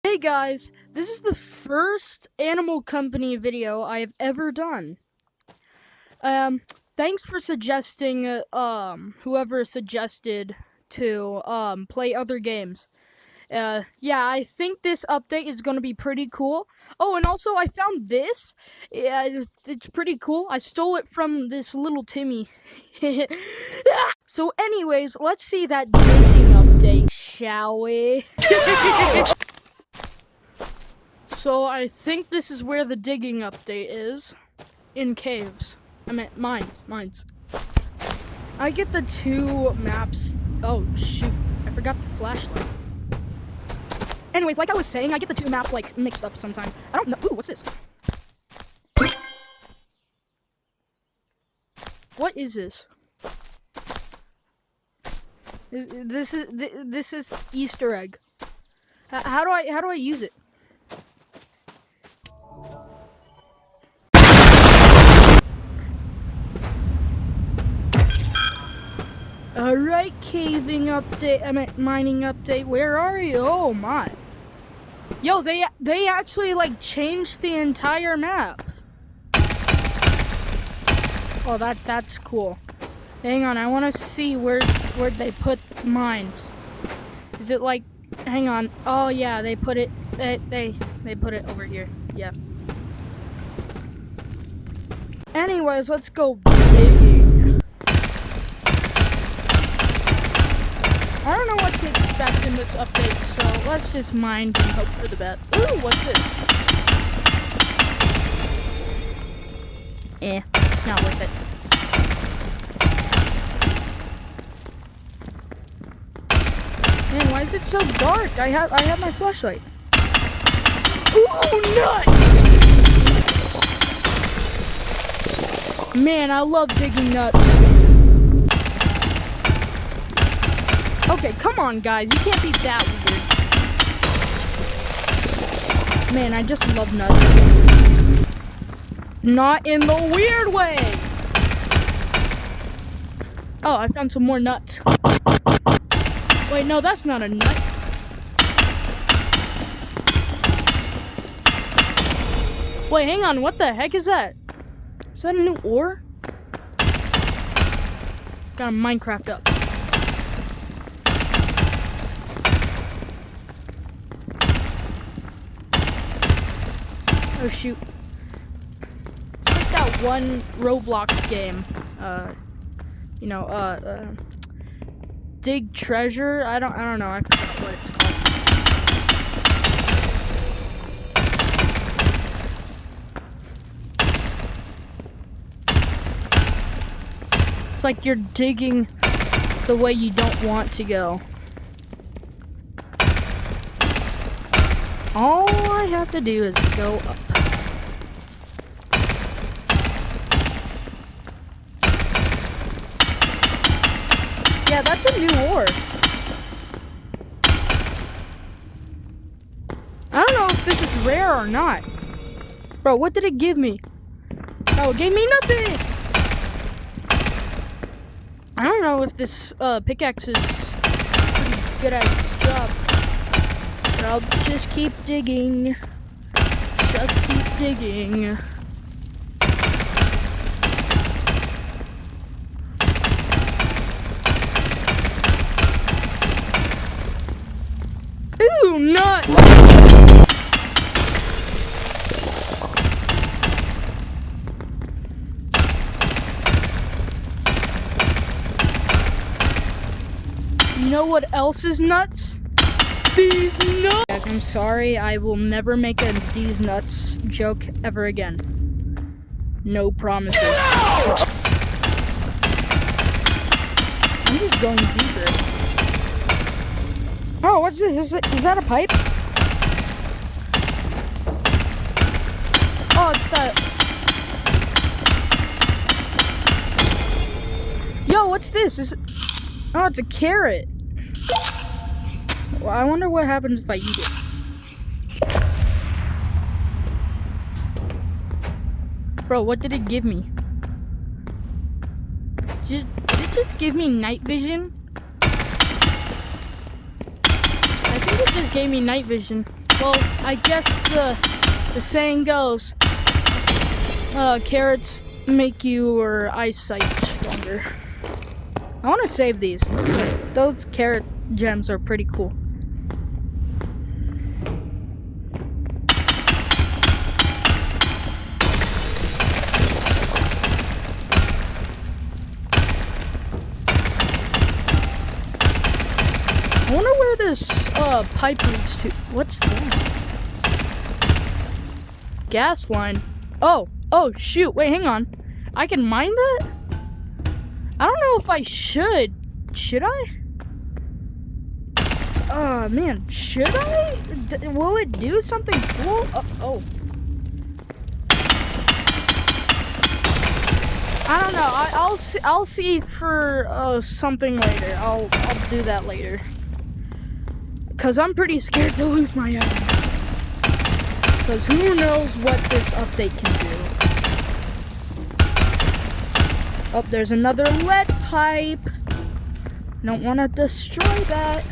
Hey guys, this is the first Animal Company video I have ever done. Thanks for suggesting, whoever suggested to, play other games. Yeah, I think this update is gonna be pretty cool. Oh, and also I found this. Yeah, it's pretty cool. I stole it from this little Timmy. So anyways, let's see that digging update, shall we? So I think this is where the digging update is. In caves. I meant mines. I get the two maps. Oh shoot, I forgot the flashlight. Anyways, like I was saying, I get the two maps like mixed up sometimes. I don't know. Ooh, what's this? What is this? This is Easter egg. How do I use it? Alright, caving update, I meant mining update, where are you? Oh my. Yo, they actually like changed the entire map. Oh, that's cool. Hang on, I want to see where they put mines. Is it like, hang on. Oh yeah, they put it, they put it over here. Yeah. Anyways, let's go digging. I don't know what to expect in this update, so let's just mine and hope for the best. Ooh, what's this? It's not worth it. Man, why is it so dark? I have my flashlight. Ooh, nuts! Man, I love digging nuts. Okay, come on, guys. You can't be that weird. Man, I just love nuts. Not in the weird way. Oh, I found some more nuts. Wait, no, that's not a nut. Wait, hang on. What the heck is that? Is that a new ore? Got a Minecraft up. Oh shoot. It's like that one Roblox game. Dig Treasure? I don't know. I forgot what it's called. It's like you're digging the way you don't want to go. All I have to do is go up. Yeah, that's a new ore. I don't know if this is rare or not. Bro, what did it give me? Oh, it gave me nothing! I don't know if this pickaxe is pretty good at its job. But I'll just keep digging. Just keep digging. Ooh, nuts! You know what else is nuts? These nuts! I'm sorry, I will never make a these nuts joke ever again. No promises. No! I'm just going deeper. Oh, what's this? Is that a pipe? Oh, it's that. Yo, what's this? Oh, it's a carrot. Well, I wonder what happens if I eat it. Bro, what did it give me? Did it just give me night vision? I think it just gave me night vision. Well, I guess the saying goes, carrots make your eyesight stronger. I want to save these because those carrot gems are pretty cool. I wonder where this pipe leads to. What's that? Gas line. Oh shoot, wait, hang on. I can mine that? I don't know if I should. Should I? Oh man, should I? Will it do something cool? Oh. I don't know. I'll see for something later. I'll do that later. Cause I'm pretty scared to lose my item. Cause who knows what this update can do. Oh, there's another lead pipe. I don't want to destroy that.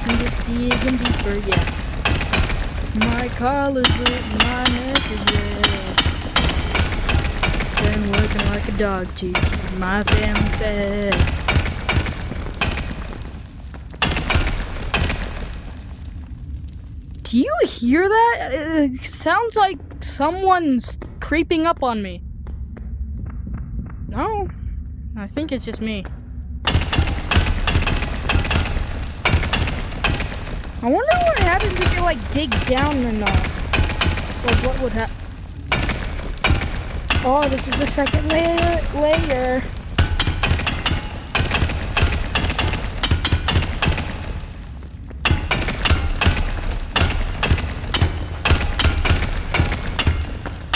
I'm just digging deeper, yeah. My collar's written, my neck is red. Been working like a dog to keep my family fed. Do you hear that? It sounds like someone's creeping up on me. No, I think it's just me. I wonder what happens if you like dig down enough. Like what would happen? Oh, this is the second layer.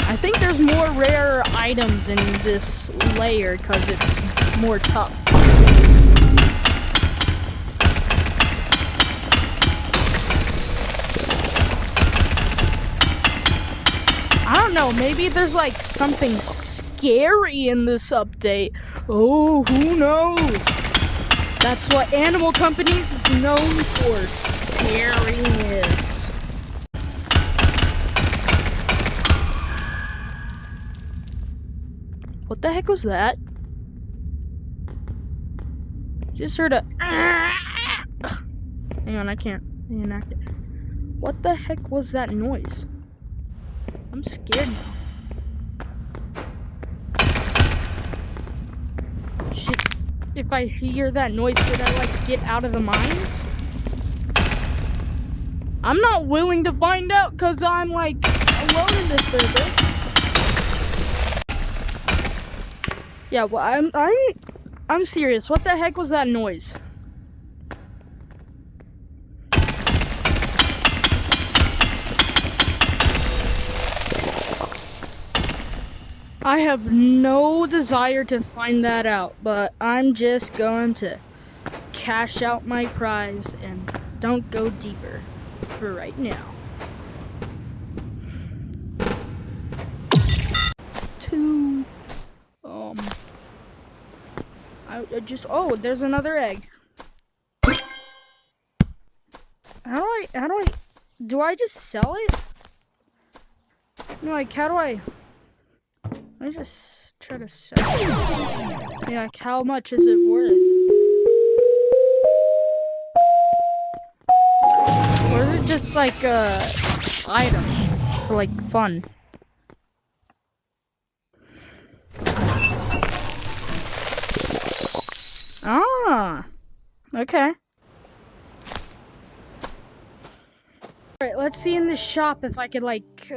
I think there's more rare items in this layer because it's more tough. I don't know, maybe there's like something scary in this update. Oh, who knows? That's what animal companies are known for, scariness. What the heck was that? Just heard a... Hang on, I can't reenact it. What the heck was that noise? I'm scared now. Shit. If I hear that noise, should I, like, get out of the mines? I'm not willing to find out because I'm, like, alone in this server. Yeah, well, I'm serious. What the heck was that noise? I have no desire to find that out, but I'm just going to cash out my prize and don't go deeper for right now. Oh, there's another egg. Do I just sell it? No, like, how do I just try to sell it. Yeah, like, how much is it worth? Or is it just like a item for like fun? Ah, okay. Alright, let's see in the shop if I could like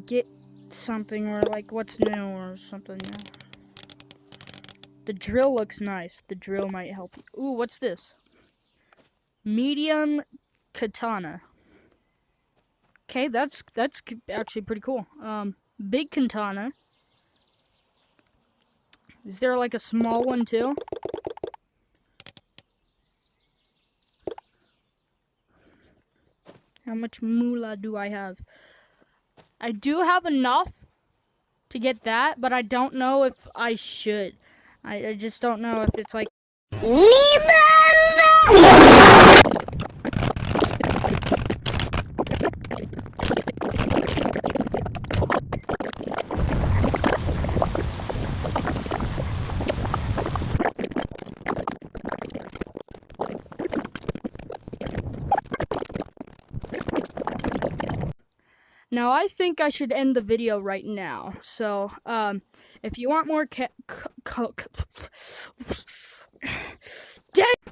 get something or like what's new or something new. The drill looks nice. The drill might help you. Ooh, what's this? Medium katana. Okay, that's actually pretty cool. Big katana. Is there like a small one too? How much moolah do I have? I do have enough to get that, but I don't know if I should. I just don't know if it's like... Now, I think I should end the video right now. So, if you want more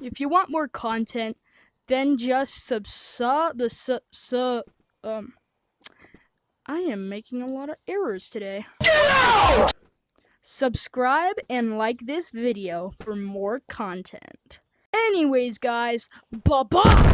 if you want more content, then just I am making a lot of errors today. Subscribe and like this video for more content. Anyways, guys, bye-bye!